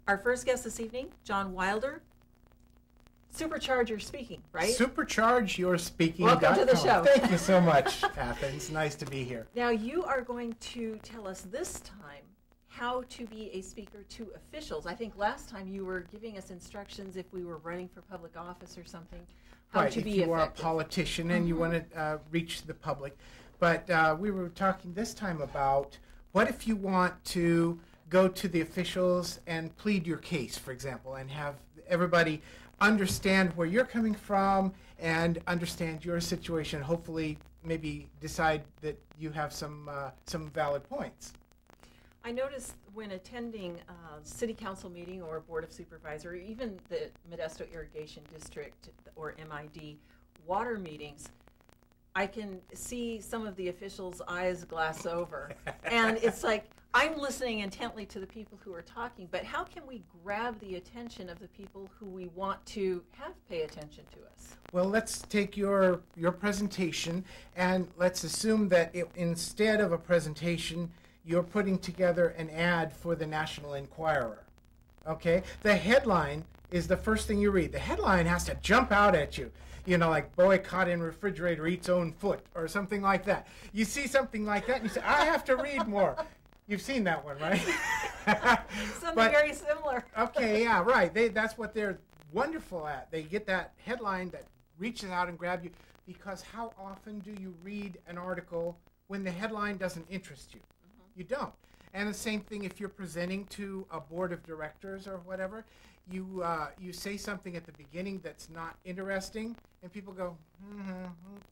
Our first guest this evening, John Wilder, Supercharger speaking, right? Supercharge your speaking. Welcome to the show. Thank you so much, Athens. Nice to be here. Now, you are going to tell us this time how to be a speaker to officials. I think last time you were giving us instructions if we were running for public office or something, how Right, to be if you effective. are a politician and you want to reach the public. But we were talking this time about what if you want to go to the officials and plead your case, for example, and have everybody understand where you're coming from and understand your situation, hopefully maybe decide that you have some valid points. I noticed when attending a city council meeting or board of supervisor, or even the Modesto Irrigation District or MID water meetings, I can see some of the officials' eyes glass over. And it's like, I'm listening intently to the people who are talking, but how can we grab the attention of the people who we want to have pay attention to us? Well, let's take your presentation and let's assume that instead of a presentation, you're putting together an ad for the National Enquirer. Okay? The headline is the first thing you read. The headline has to jump out at you. You know, like, boy caught in refrigerator eats own foot, or something like that. You see something like that and you say, I have to read more. You've seen that one, right? Something very similar. Okay, yeah, right. That's what they're wonderful at. They get that headline that reaches out and grabs you, because how often do you read an article when the headline doesn't interest you? You don't. And the same thing if you're presenting to a board of directors or whatever, you say something at the beginning that's not interesting, and people go,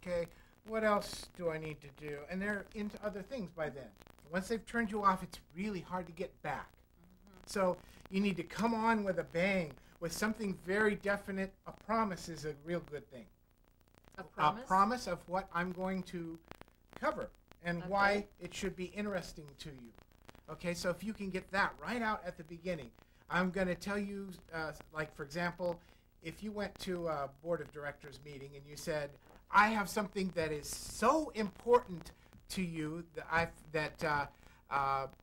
okay, what else do I need to do? And they're into other things by then. Once they've turned you off, it's really hard to get back. So you need to come on with a bang, with something very definite. A promise is a real good thing. A promise? A promise of what I'm going to cover and why it should be interesting to you. Okay, so if you can get that right out at the beginning, I'm going to tell you, like, for example, if you went to a board of directors meeting and you said, I have something that is so important to you that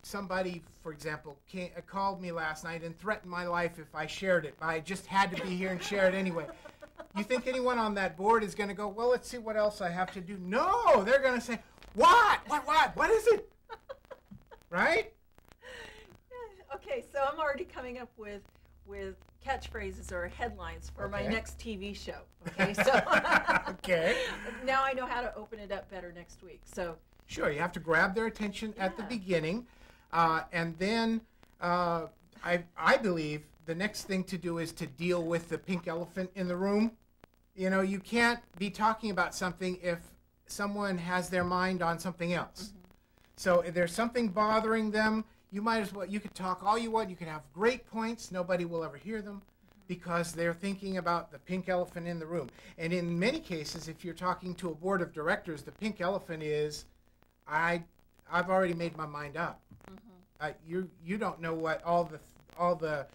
somebody, for example, called me last night and threatened my life if I shared it. I just had to be here and share it anyway. You think anyone on that board is going to go, well, let's see what else I have to do? No, they're going to say, what? What is it? Right? Okay, so I'm already coming up with catchphrases or headlines for my next TV show. Okay, so okay. Now I know how to open it up better next week. So sure, you have to grab their attention at the beginning, and then I believe the next thing to do is to deal with the pink elephant in the room. You know, you can't be talking about something if someone has their mind on something else. So if there's something bothering them, you might as well, you could talk all you want, you can have great points, nobody will ever hear them because they're thinking about the pink elephant in the room. And in many cases, if you're talking to a board of directors, the pink elephant is, I've already made my mind up. You don't know what all the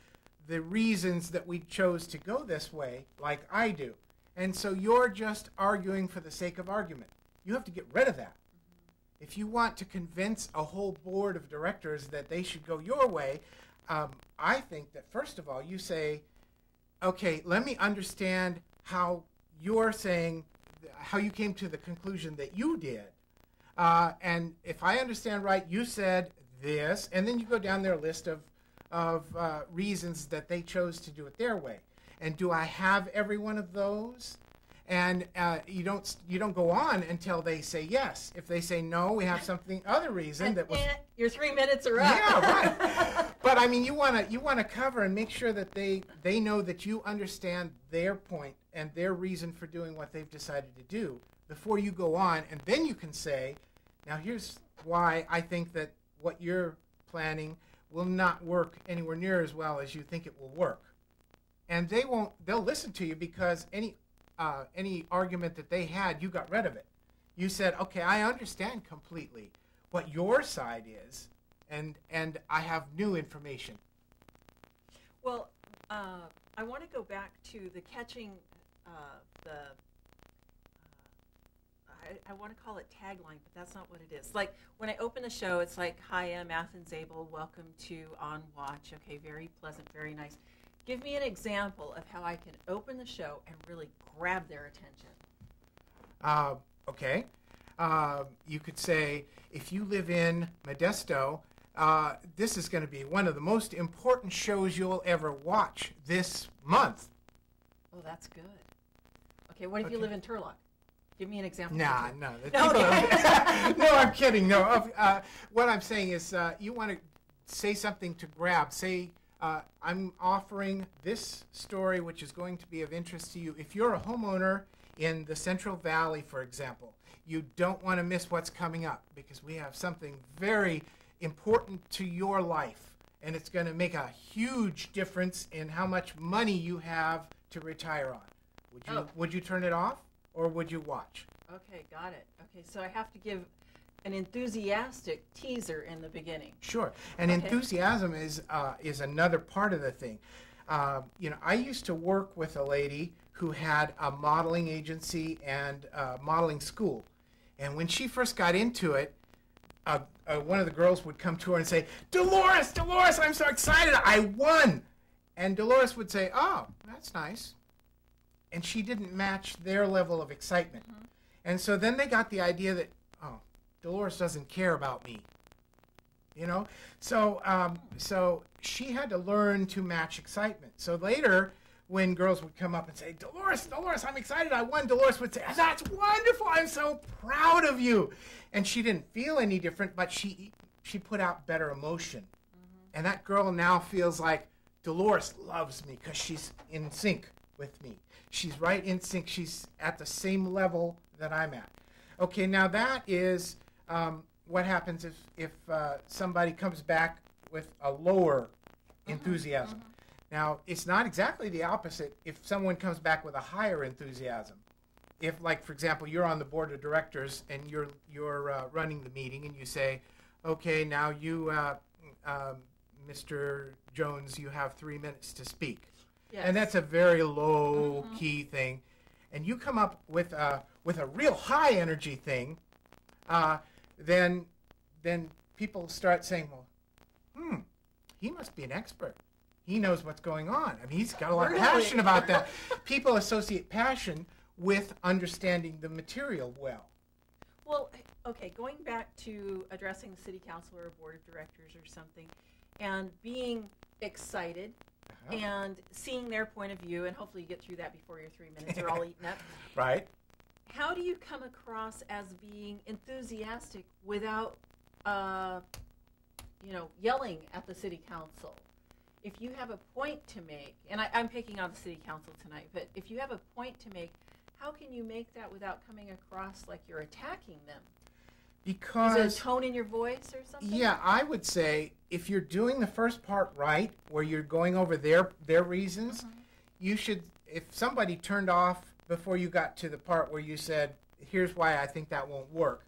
reasons that we chose to go this way, like I do. And so you're just arguing for the sake of argument. You have to get rid of that. If you want to convince a whole board of directors that they should go your way, I think that first of all you say, okay, let me understand how you're saying, how you came to the conclusion that you did. And if I understand right, you said this, and then you go down their list of reasons that they chose to do it their way. And do I have every one of those? And you don't go on until they say yes. If they say no, we have something other reason that was. Your 3 minutes are up. Yeah, right. But I mean, you wanna cover and make sure that they know that you understand their point and their reason for doing what they've decided to do before you go on, and then you can say, now here's why I think that what you're planning will not work anywhere near as well as you think it will work. And they'll listen to you because any argument that they had, you got rid of it. You said, okay, I understand completely what your side is, and I have new information. Well, I want to go back to the catching the I want to call it tagline, but that's not what it is. Like when I open the show, it's like, "Hi, I'm Athens Abell. Welcome to On Watch." Okay, very pleasant, very nice. Give me an example of how I can open the show and really grab their attention. Okay. You could say, if you live in Modesto, this is going to be one of the most important shows you'll ever watch this month. Oh, that's good. Okay, what if you live in Turlock? Give me an example. No. Okay. No, I'm kidding. No, what I'm saying is you want to say something to grab. Say, I'm offering this story which is going to be of interest to you. If you're a homeowner in the Central Valley, for example, you don't want to miss what's coming up because we have something very important to your life, and it's going to make a huge difference in how much money you have to retire on. Would you turn it off, or would you watch? Okay, got it. Okay, so I have to give an enthusiastic teaser in the beginning. Sure, and enthusiasm is another part of the thing. I used to work with a lady who had a modeling agency and a modeling school, and when she first got into it, one of the girls would come to her and say, Dolores, I'm so excited, I won. And Dolores would say, oh, that's nice. And she didn't match their level of excitement. Mm-hmm. And so then they got the idea that, oh, Dolores doesn't care about me. So she had to learn to match excitement. So later, when girls would come up and say, Dolores, I'm excited, I won, Dolores would say, that's wonderful, I'm so proud of you. And she didn't feel any different, but she put out better emotion. Mm-hmm. And that girl now feels like Dolores loves me because she's in sync with me. She's right in sync. She's at the same level that I'm at. Okay, now that is what happens if somebody comes back with a lower enthusiasm. Mm-hmm. Now, it's not exactly the opposite if someone comes back with a higher enthusiasm. If, like, for example, you're on the board of directors and you're running the meeting and you say, okay, now you, Mr. Jones, you have 3 minutes to speak. Yes. And that's a very low-key thing. And you come up with a real high-energy thing, then people start saying, well, he must be an expert. He knows what's going on. I mean, he's got a lot of passion about that. People associate passion with understanding the material well. Well, okay, going back to addressing the city council or a board of directors or something, and being excited and seeing their point of view, and hopefully you get through that before your 3 minutes are all eaten up. Right. How do you come across as being enthusiastic without, yelling at the city council? If you have a point to make, and I'm picking on the city council tonight, but if you have a point to make, how can you make that without coming across like you're attacking them? Because is it a tone in your voice or something? Yeah, I would say if you're doing the first part right, where you're going over their reasons, you should, if somebody turned off before you got to the part where you said, here's why I think that won't work,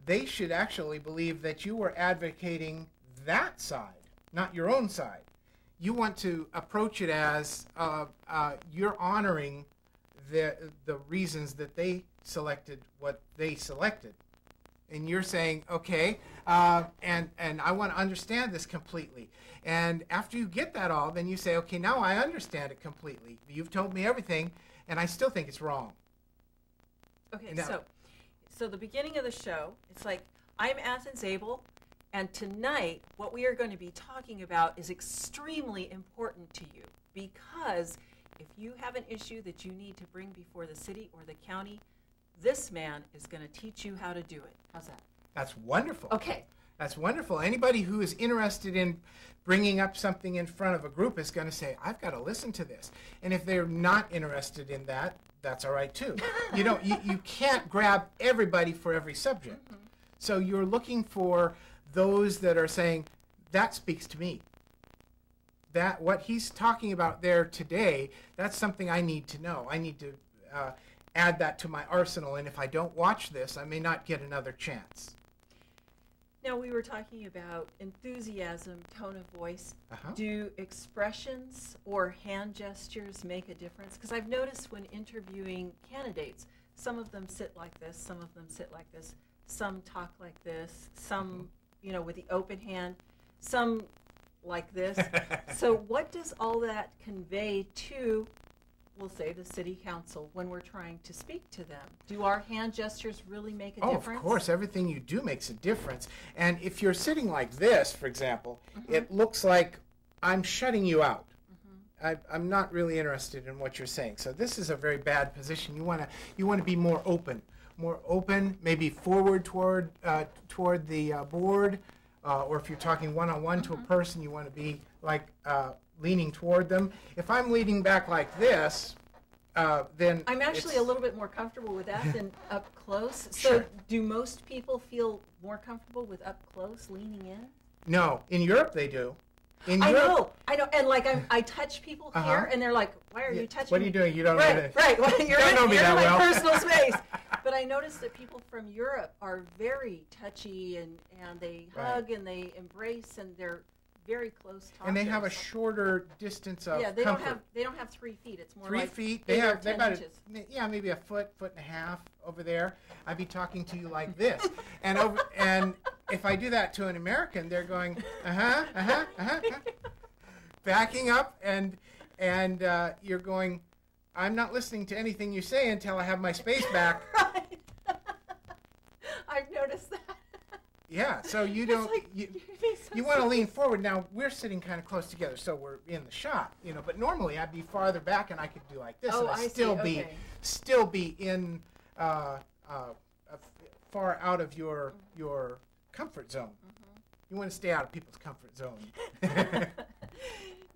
they should actually believe that you were advocating that side, not your own side. You want to approach it as you're honoring the reasons that they selected what they selected. And you're saying, okay, and I want to understand this completely. And after you get that all, then you say, okay, now I understand it completely. You've told me everything, and I still think it's wrong. Okay, so the beginning of the show, it's like, I'm Athens Abell, and tonight what we are going to be talking about is extremely important to you, because if you have an issue that you need to bring before the city or the county, this man is going to teach you how to do it. How's that? That's wonderful. Okay. That's wonderful. Anybody who is interested in bringing up something in front of a group is going to say, I've got to listen to this. And if they're not interested in that, that's all right too. You can't grab everybody for every subject. Mm-hmm. So you're looking for those that are saying, that speaks to me. That what he's talking about there today, that's something I need to know. I need to add that to my arsenal, and if I don't watch this, I may not get another chance. Now, we were talking about enthusiasm, tone of voice. Do expressions or hand gestures make a difference? Because I've noticed when interviewing candidates, some of them sit like this, some of them sit like this, some talk like this, some, you know, with the open hand, some like this. So what does all that convey to, we'll say, the city council when we're trying to speak to them? Do our hand gestures really make a difference? Of course, everything you do makes a difference. And if you're sitting like this, for example, it looks like I'm shutting you out. I'm not really interested in what you're saying. So this is a very bad position. You want to be more open, maybe forward toward the board, or if you're talking one-on-one to a person, you want to be like leaning toward them. If I'm leaning back like this, then I'm actually a little bit more comfortable with that than up close. So Sure. do most people feel more comfortable with up close, leaning in? No, in Europe they do. In I Europe, know, and like I touch people here, and they're like, "Why are you touching What are you doing? You don't know Right, right. Well, you're don't know in, me you're that in my well. personal space. But I noticed that people from Europe are very touchy, and they hug and they embrace, and they're very close talkers. and they have a shorter distance of they comfort. don't have 3 feet. It's more 3 like feet. 8 They or have 10 about inches. maybe a foot and a half over there. I'd be talking to you like this, and if I do that to an American, they're going backing up, and you're going, I'm not listening to anything you say until I have my space back. Right. I've noticed that. Yeah, so you It's don't like, you want to lean forward. Now we're sitting kind of close together, so we're in the shot, you know. But normally I'd be farther back, and I could do like this, Oh, and I I'd see. still be in far out of your comfort zone. You want to stay out of people's comfort zone.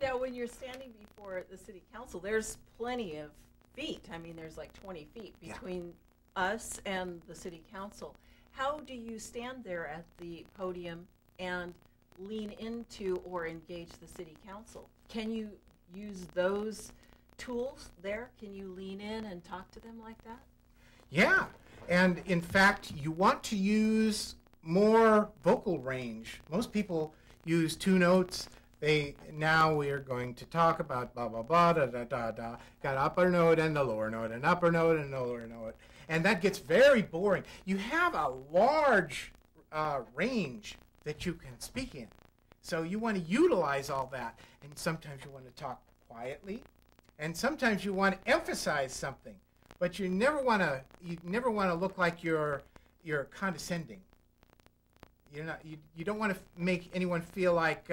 Now, when you're standing before the city council, there's plenty of feet. I mean, there's like 20 feet between us and the city council. How do you stand there at the podium and lean into or engage the city council? Can you use those tools there? Can you lean in and talk to them like that? Yeah, and in fact, you want to use more vocal range. Most people use 2 notes. Now we are going to talk about blah blah blah da da da da. Got upper note and the lower note, and upper note and lower note, and that gets very boring. You have a large range that you can speak in, so you want to utilize all that. And sometimes you want to talk quietly, and sometimes you want to emphasize something, but you never want to look like you're condescending. You don't want to make anyone feel like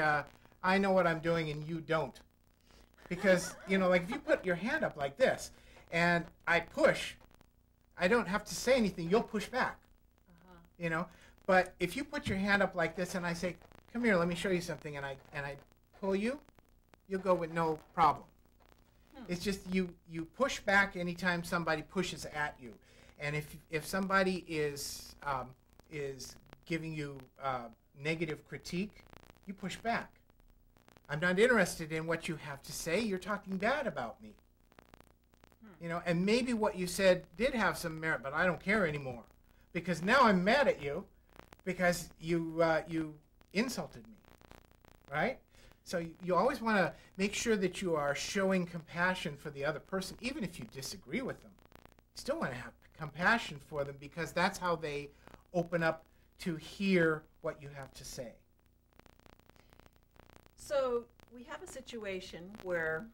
I know what I'm doing and you don't, because like if you put your hand up like this and I push, I don't have to say anything. You'll push back, But if you put your hand up like this and I say, "Come here, let me show you something," and I pull you, you'll go with no problem. It's just you push back anytime somebody pushes at you, and if somebody is giving you negative critique, you push back. I'm not interested in what you have to say. You're talking bad about me. And maybe what you said did have some merit, but I don't care anymore, because now I'm mad at you because you insulted me, right? So you always want to make sure that you are showing compassion for the other person, even if you disagree with them. You still want to have compassion for them, because that's how they open up to hear what you have to say. So we have a situation where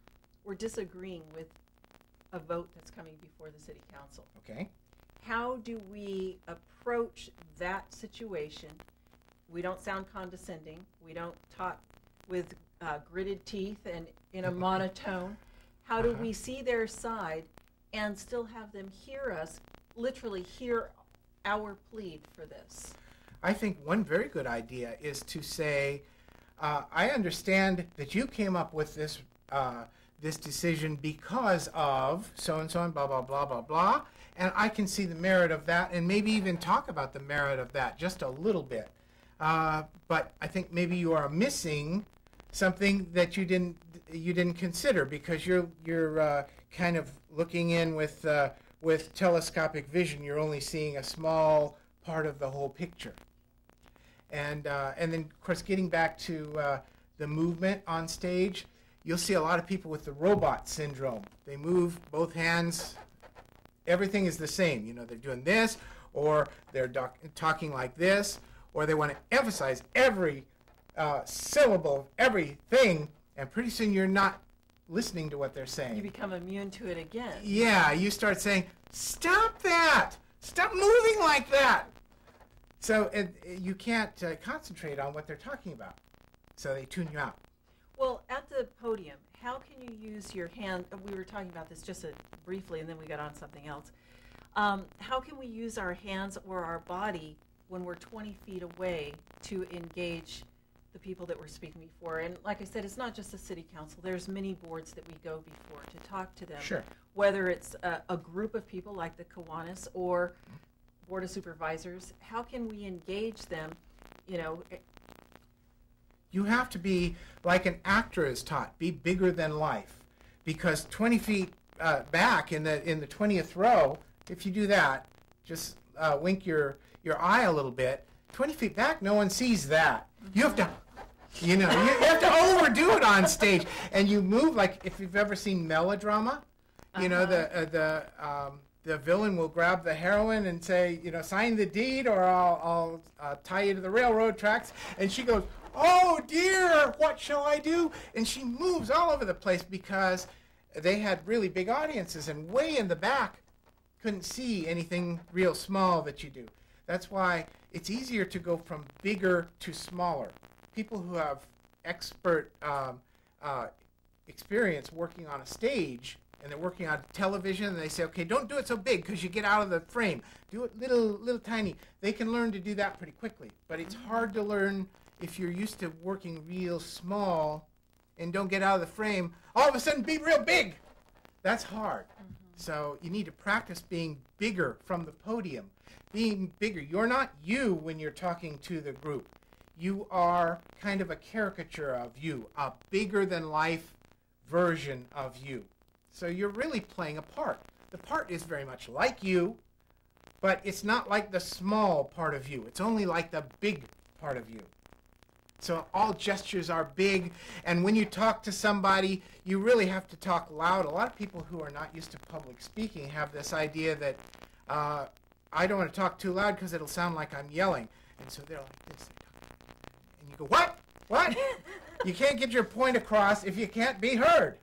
we're disagreeing with a vote that's coming before the city council. Okay. How do we approach that situation? We don't sound condescending. We don't talk with gritted teeth and in a monotone. How do we see their side and still have them hear us, literally hear our plead for this? I think one very good idea is to say, I understand that you came up with this this decision because of so-and-so and blah, blah, blah, blah, blah, and I can see the merit of that, and maybe even talk about the merit of that just a little bit. But I think maybe you are missing something that you didn't consider, because you're kind of looking in with telescopic vision. You're only seeing a small part of the whole picture. And then, of course, getting back to the movement on stage, you'll see a lot of people with the robot syndrome. They move both hands everything is the same. You know, they're doing this, or they're talking like this, or they want to emphasize every syllable of everything, and pretty soon you're not listening to what they're saying. You become immune to it again. Yeah, you start saying, stop that! Stop moving like that! So you can't concentrate on what they're talking about. So they tune you out. Well, at the podium, how can you use your hand? We were talking about this just briefly, and then we got on something else. How can we use our hands or our body when we're 20 feet away to engage the people that we're speaking before? And like I said, it's not just the city council. There's many boards that we go before to talk to them. Sure. Whether it's a group of people like the Kiwanis or Board of Supervisors, how can we engage them, you know? You have to be, like an actor is taught, be bigger than life. Because 20 feet back in the 20th row, if you do that, just wink your eye a little bit, 20 feet back, no one sees that. You have to, you have to overdo it on stage. And you move like, if you've ever seen melodrama, you know, the villain will grab the heroine and say, sign the deed or I'll tie you to the railroad tracks. And she goes, oh dear, what shall I do? And she moves all over the place because they had really big audiences, and way in the back couldn't see anything real small that you do. That's why it's easier to go from bigger to smaller. People who have expert experience working on a stage, and they're working on television, and they say, okay, don't do it so big because you get out of the frame. Do it little tiny. They can learn to do that pretty quickly. But it's hard to learn if you're used to working real small and don't get out of the frame, all of a sudden be real big. That's hard. So you need to practice being bigger from the podium. Being bigger. You're not you when you're talking to the group. You are kind of a caricature of you, a bigger than life version of you. So you're really playing a part. The part is very much like you, but it's not like the small part of you. It's only like the big part of you. So all gestures are big, and when you talk to somebody, you really have to talk loud. A lot of people who are not used to public speaking have this idea that I don't want to talk too loud because it'll sound like I'm yelling. And so they're like this. And you go, what? What? You can't get your point across if you can't be heard,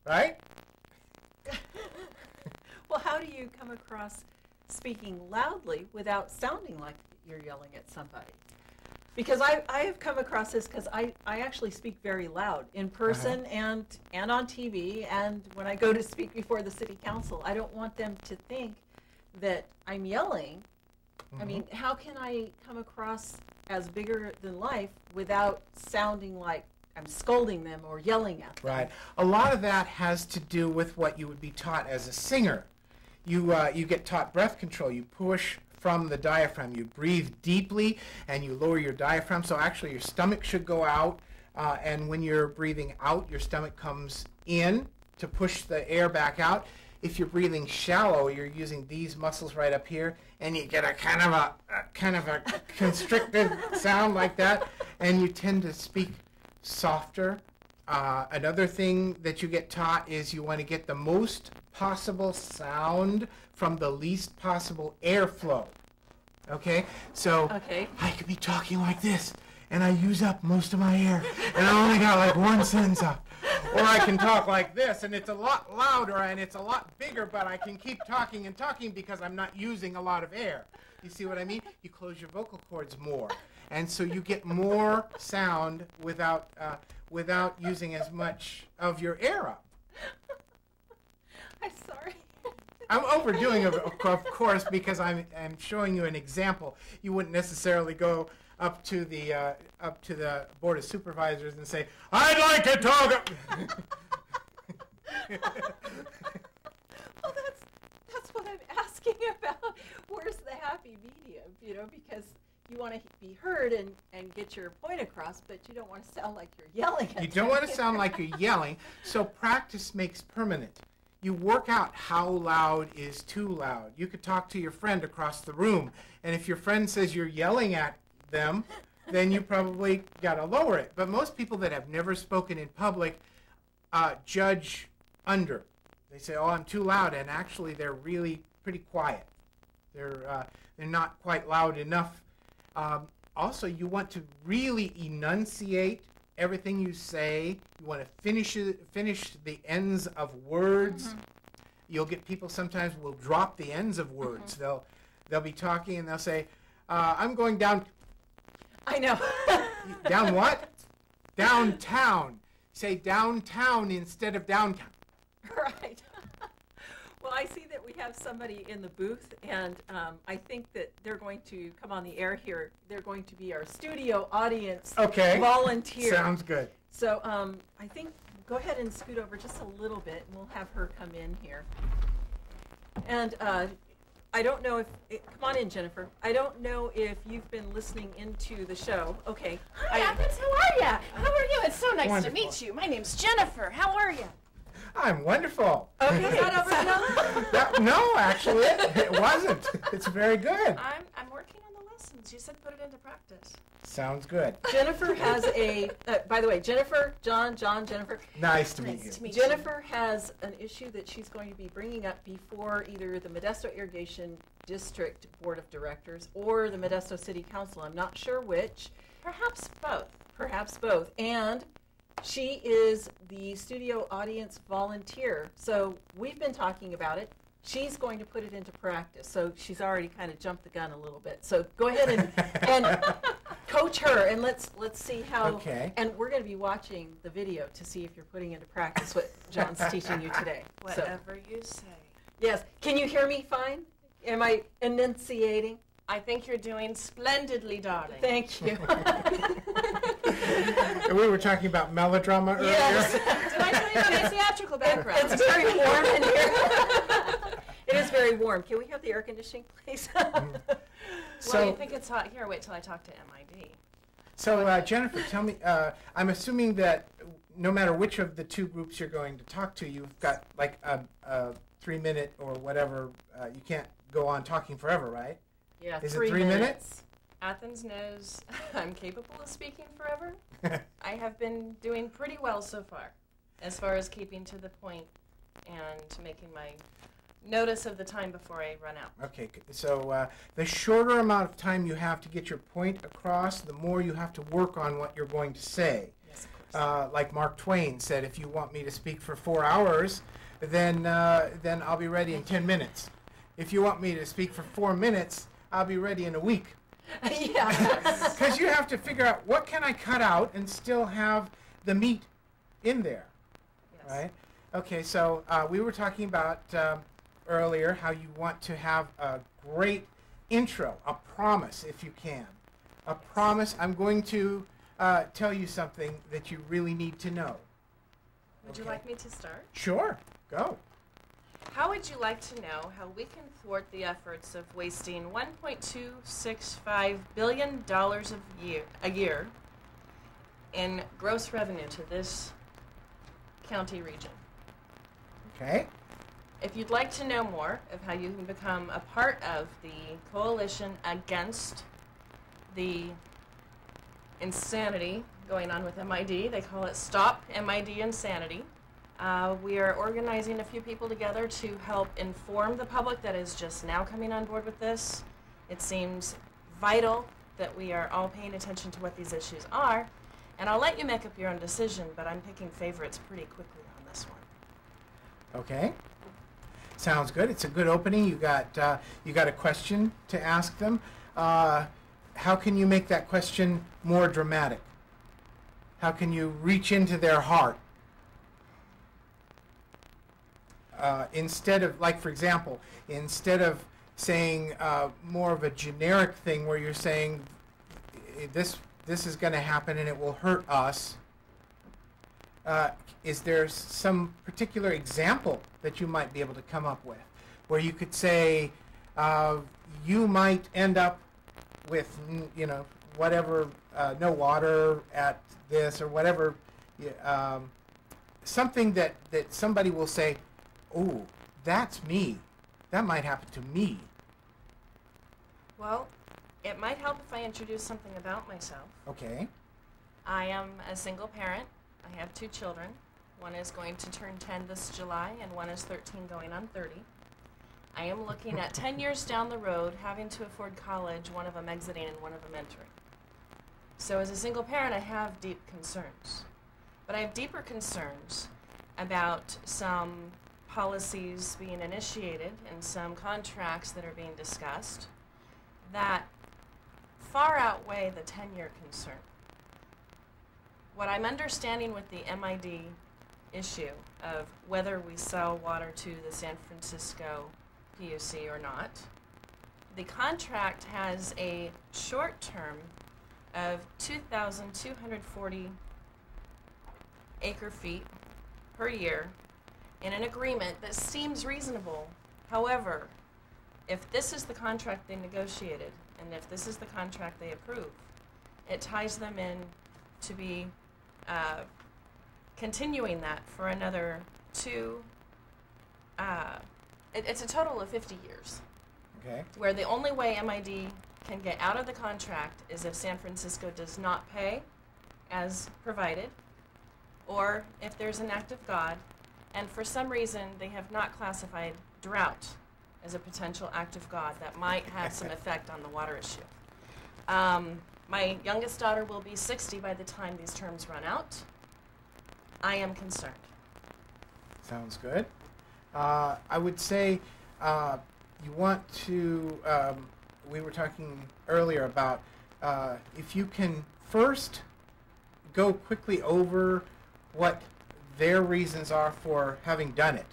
right? Well, how do you come across speaking loudly without sounding like you're yelling at somebody? Because I have come across this because I actually speak very loud in person and on TV, and when I go to speak before the city council, I don't want them to think that I'm yelling. I mean, how can I come across as bigger than life without sounding like I'm scolding them or yelling at them? Right. A lot of that has to do with what you would be taught as a singer. You get taught breath control. You push from the diaphragm. You breathe deeply and you lower your diaphragm. So actually your stomach should go out, and when you're breathing out, your stomach comes in to push the air back out. If you're breathing shallow, you're using these muscles right up here, and you get a kind of a constricted sound like that, and you tend to speak softer. Another thing that you get taught is you want to get the most possible sound from the least possible airflow. Okay? So I could be talking like this, and I use up most of my air, and I only got like one sentence up. Or I can talk like this, and it's a lot louder, and it's a lot bigger, but I can keep talking and talking because I'm not using a lot of air. You see what I mean? You close your vocal cords more. And so you get more sound without using as much of your air up. I'm sorry. I'm overdoing it, of course, because I'm showing you an example. You wouldn't necessarily go up to the Board of Supervisors and say, "I'd like to talk." Well, that's what I'm asking about. Where's the happy medium? Because you want to be heard and get your point across, but you don't want to sound like you're yelling at You don't want to sound like you're yelling, so practice makes permanent. You work out how loud is too loud. You could talk to your friend across the room, and if your friend says you're yelling at them, then you probably got to lower it. But most people that have never spoken in public judge under. They say, "Oh, I'm too loud," and actually they're really pretty quiet. They're not quite loud enough. Also, you want to really enunciate everything you say. You want to finish the ends of words. Mm-hmm. You'll get people sometimes will drop the ends of words. Mm-hmm. They'll be talking and they'll say, "I'm going down." I know. Down what? Downtown. Say downtown instead of downtown. Right. Well, I see that we have somebody in the booth, and I think that they're going to come on the air here. They're going to be our studio audience volunteer. Sounds good. So I think go ahead and scoot over just a little bit, and we'll have her come in here. And I don't know if come on in, Jennifer. I don't know if you've been listening into the show. Okay. Hi, Athens. How are you? How are you? It's so nice to meet you. My name's Jennifer. How are you? I'm wonderful. Okay, is that over now? No, actually, it wasn't. It's very good. I'm working on the lessons. You said put it into practice. Sounds good. Jennifer has a, by the way, Jennifer, John, Jennifer. Nice to meet you. Jennifer has an issue that she's going to be bringing up before either the Modesto Irrigation District Board of Directors or the Modesto City Council. I'm not sure which. Perhaps both. Perhaps both. And she is the studio audience volunteer. So we've been talking about it. She's going to put it into practice. So she's already kind of jumped the gun a little bit. So go ahead and coach her, and let's see how. Okay. And we're going to be watching the video to see if you're putting into practice what John's teaching you today. Whatever you say. Yes. Can you hear me fine? Am I enunciating? I think you're doing splendidly, darling. Thank you. We were talking about melodrama earlier. Yes. Did I tell you about my theatrical background? It's very warm in here. It is very warm. Can we have the air conditioning, please? So, you think it's hot here? Wait till I talk to MID. So, Jennifer, tell me, I'm assuming that no matter which of the two groups you're going to talk to, you've got like a 3-minute or whatever. You can't go on talking forever, right? Yeah, Is it 3 minutes? Athens knows I'm capable of speaking forever. I have been doing pretty well so far as keeping to the point and making my notice of the time before I run out. Okay, so the shorter amount of time you have to get your point across, the more you have to work on what you're going to say. Yes, of course. Like Mark Twain said, if you want me to speak for 4 hours, then I'll be ready in 10 minutes. If you want me to speak for 4 minutes, I'll be ready in a week. Yeah. Because you have to figure out what can I cut out and still have the meat in there. Yes. Right? Okay, so we were talking about earlier how you want to have a great intro, a promise if you can. A promise. I'm going to tell you something that you really need to know. Would you like me to start? Sure. Go. How would you like to know how we can thwart the efforts of wasting $1.265 billion a year in gross revenue to this county region? Okay. If you'd like to know more of how you can become a part of the coalition against the insanity going on with MID, they call it Stop MID Insanity. We are organizing a few people together to help inform the public that is just now coming on board with this. It seems vital that we are all paying attention to what these issues are, and I'll let you make up your own decision, but I'm picking favorites pretty quickly on this one. Okay. Sounds good. It's a good opening. You got a question to ask them. How can you make that question more dramatic? How can you reach into their heart? Instead of, like, for example, instead of saying more of a generic thing where you're saying this is going to happen and it will hurt us, is there some particular example that you might be able to come up with where you could say you might end up with, whatever, no water at this or whatever, something that somebody will say, oh, that's me. That might happen to me. Well, it might help if I introduce something about myself. Okay. I am a single parent. I have 2 children. One is going to turn 10 this July, and one is 13 going on 30. I am looking at 10 years down the road, having to afford college, one of them exiting and one of them entering. So as a single parent, I have deep concerns. But I have deeper concerns about some policies being initiated and some contracts that are being discussed that far outweigh the 10-year concern. What I'm understanding with the MID issue of whether we sell water to the San Francisco PUC or not, the contract has a short term of 2,240 acre feet per year in an agreement that seems reasonable. However, if this is the contract they negotiated and if this is the contract they approve, it ties them in to be continuing that for another it's a total of 50 years. Okay. Where the only way MID can get out of the contract is if San Francisco does not pay as provided, or if there's an act of God, and for some reason they have not classified drought as a potential act of God that might have some effect on the water issue. My youngest daughter will be 60 by the time these terms run out. I am concerned. Sounds good. I would say you want to, we were talking earlier about if you can first go quickly over what their reasons are for having done it.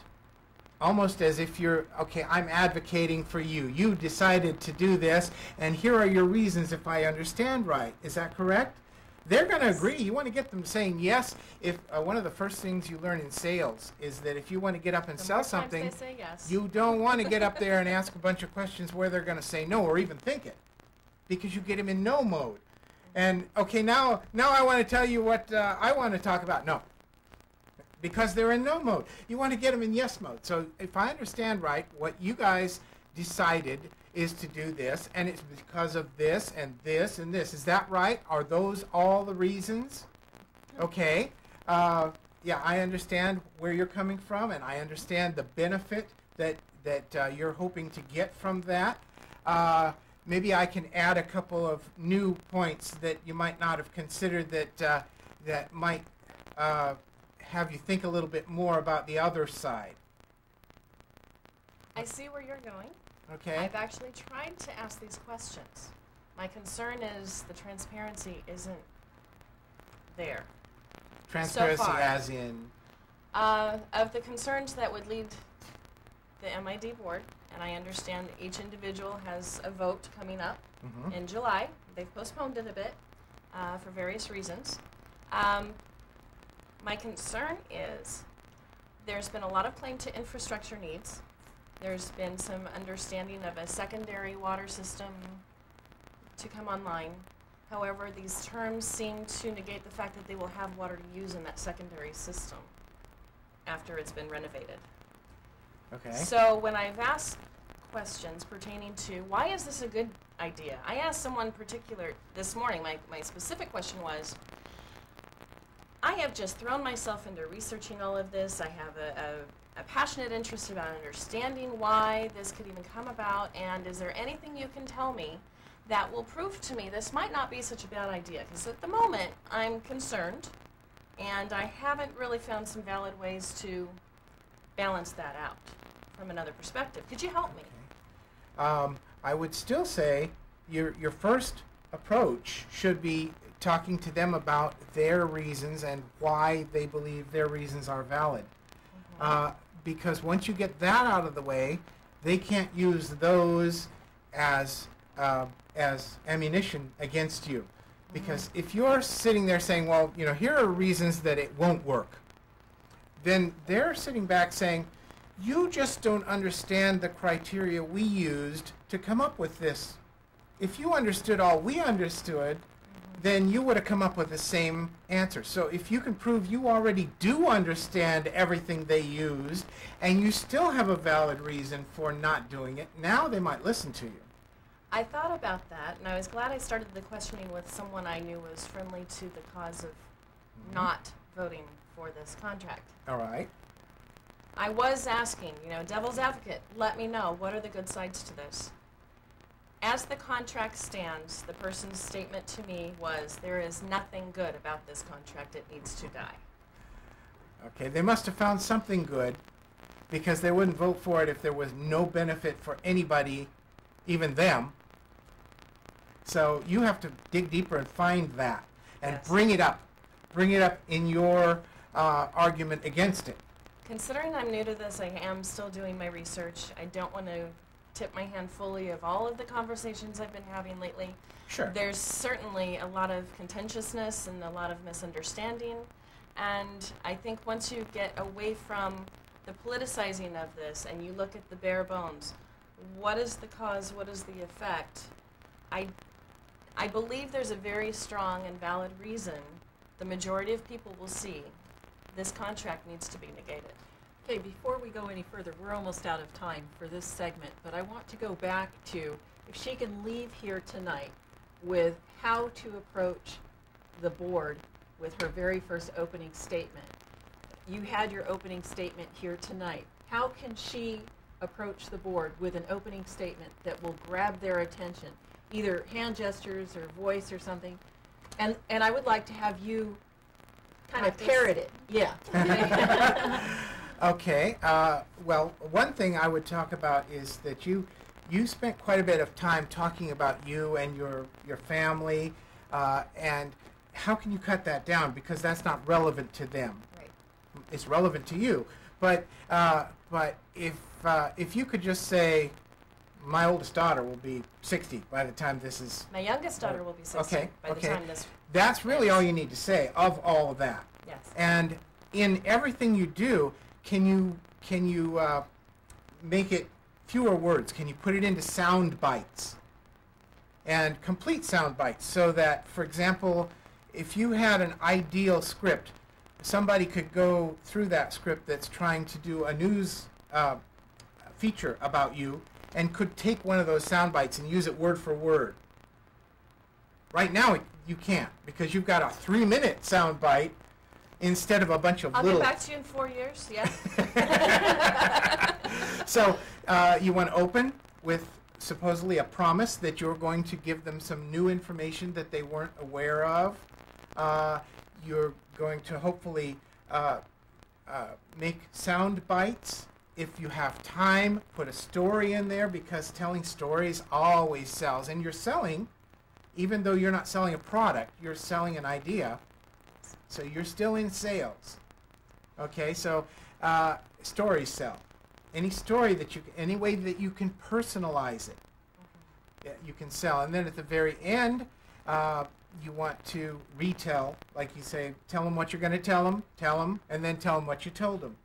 Almost as if you're, okay, I'm advocating for you. You decided to do this, and here are your reasons if I understand right. Is that correct? They're going to agree. You want to get them saying yes. If one of the first things you learn in sales is that if you want to get up and sell something, they say yes. you don't want to get up there and ask a bunch of questions where they're going to say no or even think it, because you get them in no mode. And okay, now I want to tell you what I want to talk about. No, because they're in no mode. You want to get them in yes mode. So if I understand right, what you guys decided is to do this, and it's because of this and this and this. Is that right? Are those all the reasons? Okay. Yeah, I understand where you're coming from, and I understand the benefit that you're hoping to get from that. Maybe I can add a couple of new points that you might not have considered that might have you think a little bit more about the other side. I see where you're going. Okay. I've actually tried to ask these questions. My concern is the transparency isn't there. Transparency So far. as in? Of the concerns that would lead the MID board, and I understand each individual has a vote coming up in July. They've postponed it a bit for various reasons. My concern is there's been a lot of claim to infrastructure needs. There's been some understanding of a secondary water system to come online. However, these terms seem to negate the fact that they will have water to use in that secondary system after it's been renovated. Okay. So when I've asked questions pertaining to why is this a good idea, I asked someone particular this morning, my specific question was, I have just thrown myself into researching all of this. I have a passionate interest about understanding why this could even come about, and is there anything you can tell me that will prove to me this might not be such a bad idea? Because at the moment, I'm concerned, and I haven't really found some valid ways to balance that out from another perspective. Could you help me? Okay. I would still say your first approach should be talking to them about their reasons and why they believe their reasons are valid. Because once you get that out of the way, they can't use those as ammunition against you. Because if you're sitting there saying, well, you know, here are reasons that it won't work, then they're sitting back saying, you just don't understand the criteria we used to come up with this. If you understood all we understood, then you would have come up with the same answer. So if you can prove you already do understand everything they used, and you still have a valid reason for not doing it, now they might listen to you. I thought about that, and I was glad I started the questioning with someone I knew was friendly to the cause of not voting for this contract. All right. I was asking, devil's advocate, let me know, what are the good sides to this? As the contract stands, the person's statement to me was, there is nothing good about this contract, it needs to die. Okay, they must have found something good, because they wouldn't vote for it if there was no benefit for anybody, even them. So you have to dig deeper and find that and Yes. bring it up. Bring it up in your argument against it. Considering I'm new to this, I am still doing my research. I don't want to tip my hand fully of all of the conversations I've been having lately. Sure. There's certainly a lot of contentiousness and a lot of misunderstanding. And I think once you get away from the politicizing of this and you look at the bare bones, what is the cause, what is the effect? I believe there's a very strong and valid reason the majority of people will see this contract needs to be negated. Okay, before we go any further, we're almost out of time for this segment, but I want to go back to if she can leave here tonight with how to approach the board with her very first opening statement. You had your opening statement here tonight. How can she approach the board with an opening statement that will grab their attention, either hand gestures or voice or something? And I would like to have you kind of parrot it. Yeah. Okay. Well, one thing I would talk about is that you spent quite a bit of time talking about you and your family, and how can you cut that down, because that's not relevant to them. Right. It's relevant to you. But if you could just say, my oldest daughter will be 60 by the time this is. My youngest daughter will be 60 by the time this. That's really all you need to say of all of that. Yes. And in everything you do, can you make it fewer words? Can you put it into sound bites and complete sound bites, so that, for example, if you had an ideal script, somebody could go through that script that's trying to do a news feature about you and could take one of those sound bites and use it word for word. Right now, you can't, because you've got a 3-minute sound bite instead of a bunch of I'll little. get back to you in 4 years, yeah. So you want to open with supposedly a promise that you're going to give them some new information that they weren't aware of. You're going to hopefully make sound bites. If you have time, put a story in there, because telling stories always sells. And you're selling, even though you're not selling a product, you're selling an idea. So you're still in sales. Okay, so stories sell. Any story that any way that you can personalize it, you can sell. And then at the very end, you want to retell, like you say, tell them what you're going to tell them, and then tell them what you told them.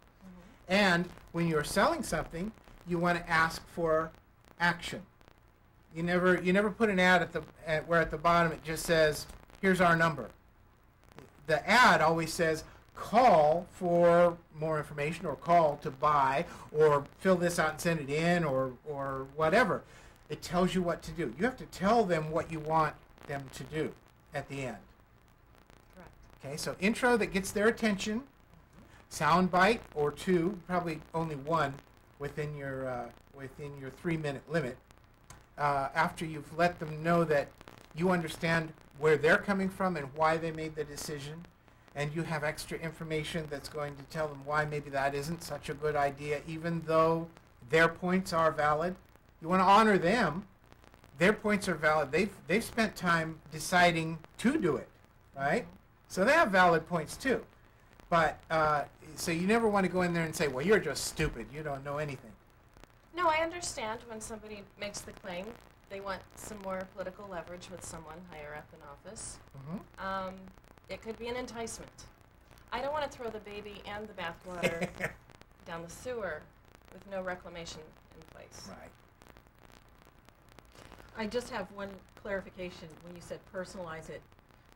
And when you're selling something, you want to ask for action. You never put an ad where at the bottom it just says, here's our number. The ad always says, call for more information, or call to buy, or fill this out and send it in, or whatever. It tells you what to do. You have to tell them what you want them to do at the end. Correct. Okay, so intro that gets their attention, sound bite or two, probably only one within your 3-minute limit. After you've let them know that you understand where they're coming from and why they made the decision, and you have extra information that's going to tell them why maybe that isn't such a good idea, even though their points are valid. You want to honor them. Their points are valid. They've spent time deciding to do it, right? So they have valid points too. But so you never want to go in there and say, well, you're just stupid. You don't know anything. No, I understand when somebody makes the claim, they want some more political leverage with someone higher up in office. Mm-hmm. It could be an enticement. I don't want to throw the baby and the bathwater down the sewer with no reclamation in place. Right. I just have one clarification. When you said personalize it,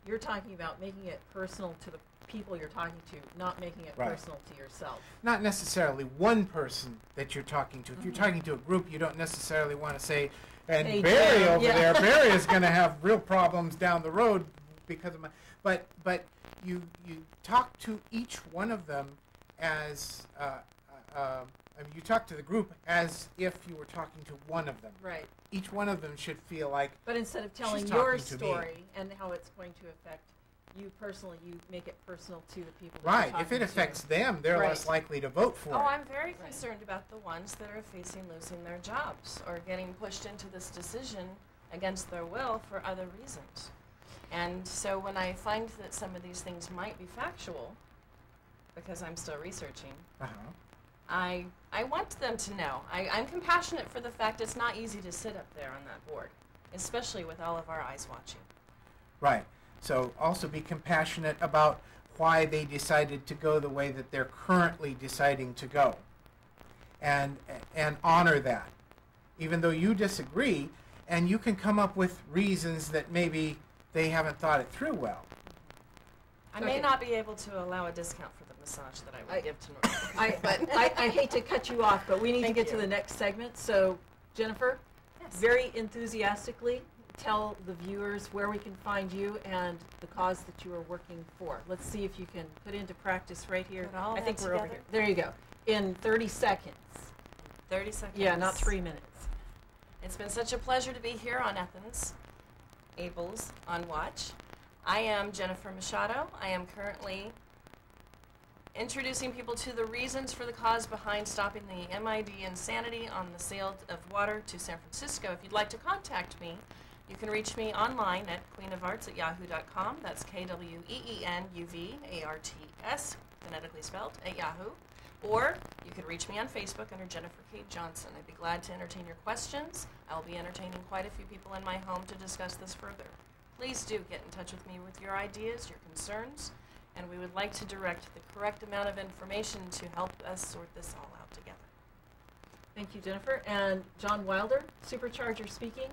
you're talking about making it personal to the people you're talking to, not making it Right. personal to yourself. Not necessarily one person that you're talking to. If you're talking to a group, you don't necessarily want to say, and Hey, Barry Jim, over yeah. there, Barry is going to have real problems down the road because of my. But you talk to each one of them as I mean, you talk to the group as if you were talking to one of them. Right. Each one of them should feel like. But instead of telling She's your talking to me. story and how it's going to affect you personally, you make it personal to the people that Right. you're If it talking affects to. them, they're Right. less likely to vote for Oh, it. I'm very concerned about the ones that are facing losing their jobs or getting pushed into this decision against their will for other reasons. And so when I find that some of these things might be factual, because I'm still researching, Uh-huh. I want them to know. I'm compassionate for the fact it's not easy to sit up there on that board, especially with all of our eyes watching. Right. So also be compassionate about why they decided to go the way that they're currently deciding to go. And honor that. Even though you disagree, and you can come up with reasons that maybe they haven't thought it through well. I may Okay. not be able to allow a discount for the massage that I would give to Norma. I hate to cut you off, but we need to Thank get to you. the next segment. So, Jennifer, Yes. very enthusiastically tell the viewers where we can find you and the cause that you are working for. Let's see if you can put into practice right here. Put all I think that we're over together. here. There you go. In 30 seconds. 30 seconds. Yeah, not 3 minutes. It's been such a pleasure to be here on Athens Abell's On Watch. I am Jennifer Machado. I am currently introducing people to the reasons for the cause behind stopping the MID insanity on the sale of water to San Francisco. If you'd like to contact me, you can reach me online at queenofarts@yahoo.com. That's KWEENUVARTS, phonetically spelled, at Yahoo. Or you can reach me on Facebook under Jennifer K. Johnson. I'd be glad to entertain your questions. I'll be entertaining quite a few people in my home to discuss this further. Please do get in touch with me with your ideas, your concerns, and we would like to direct the correct amount of information to help us sort this all out together. Thank you, Jennifer. And John Wilder, Supercharger Speaking.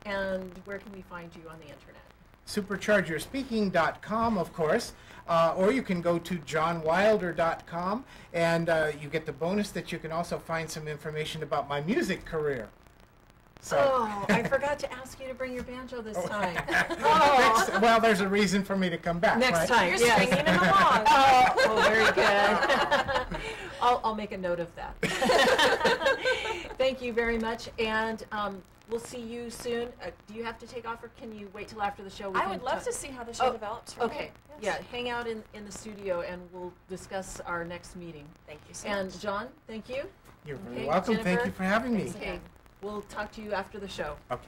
And where can we find you on the internet? Superchargerspeaking.com, of course, or you can go to johnwilder.com, and you get the bonus that you can also find some information about my music career. So. Oh, I forgot to ask you to bring your banjo this time. Well, there's a reason for me to come back. Next right? time. You're Yes. stringing it along. Oh, very good. I'll make a note of that. Thank you very much, and we'll see you soon. Do you have to take off, or can you wait till after the show? I would love to see how the show develops. for me. Okay, Yes. yeah, hang out in the studio, and we'll discuss our next meeting. Thank you so And much. John, thank you. You're very Okay, welcome. Jennifer? Thank you for having me. Thanks Okay, we'll talk to you after the show. Okay.